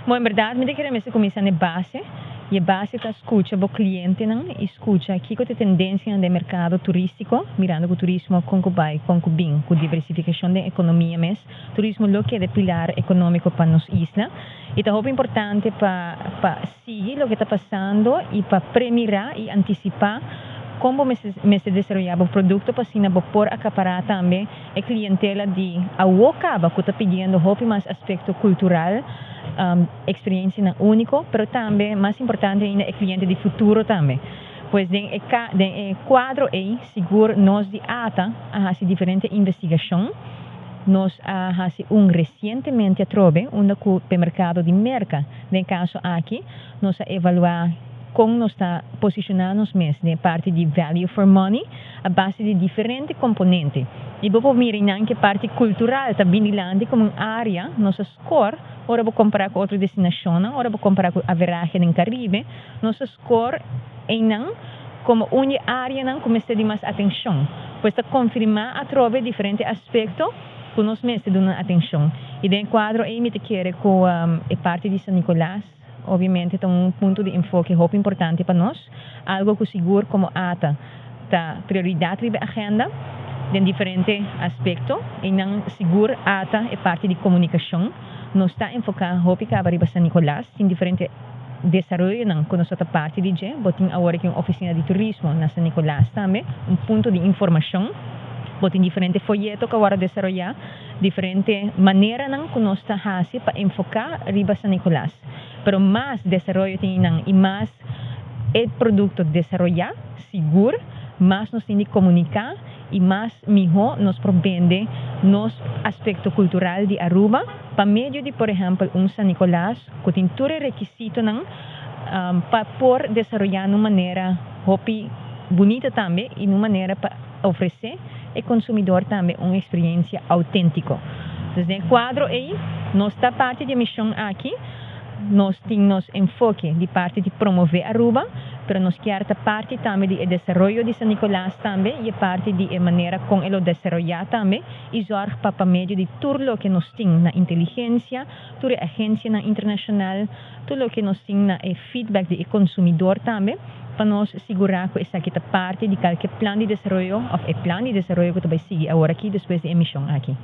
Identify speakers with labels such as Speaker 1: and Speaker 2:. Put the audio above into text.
Speaker 1: Bom, en verdad, me queremos começar na base. E a base está escucha o cliente, não? Escucha aqui com a tendência do mercado turístico, mirando que o turismo concubai, concubim, com diversificação da economia, mas turismo lo que é de pilar econômico para nos isla. E está muito importante para seguir o que está passando e para premiar e antecipar como se desenvolver o produto para assim por acaparar também a clientela de awokaba que está pedindo mais aspecto cultural, experiência único, pero também mais importante ainda é cliente de futuro também. Pois em quadro aí seguro nós de ata a diferente investigação. Nós recentemente trove no mercado de merca. No caso aqui, nós evaluar como nós está posicionando mesmo na parte de value for money a base de diferentes componentes. E vou mirar que parte cultural está vinilando como uma área, nossa score, ora vou comparar com outra destinação, ora vou comparar com a viagem no Caribe, nossa score em como uma área não começa de mais atenção. Pois está confirmar a trove diferentes aspectos que nós mesmos damos atenção. E dentro do quadro aí me te quero com a parte de San Nicolas. Obviamente é ponto de enfoque muito importante para nós, algo que seguro como ata da prioridade da agenda em diferentes aspectos e não seguro ata é parte de comunicação. Nós está enfocado muito para San Nicolas em diferentes Desaroyo não com nossa parte de je, botin agora aqui uma oficina de turismo na San Nicolas também, ponto de informação. Botin diferente folheto que agora desarrollar, diferente maneira não que nós está fazendo para enfocar riba San Nicolas. Pero mais desarrollo tem e mais o produto desarrollar, seguro, mais nós temos de comunicar e mais melhor nós provende nos aspecto cultural de Aruba, para meio de, por exemplo, San Nicolas, que tem todo requisito para por desarrollar de uma maneira bonita também e de uma maneira para oferecer ao consumidor também uma experiência autêntica. Então, no quadro aí, nós está parte de missão aqui, nós temos enfoque de parte de promover Aruba, pero nós queremos parte também de Desaroyo di San Nicolas também e parte de maneira com ele desarrollar também e zorg para meio de tudo o que nós temos na inteligência, toda a agência internacional, tudo o que nós temos na feedback de consumidor também, para nós assegurar que essa aqui parte de qualquer plano de desenvolvimento ou plano de desenvolvimento que vai seguir agora aqui depois da emissão aqui.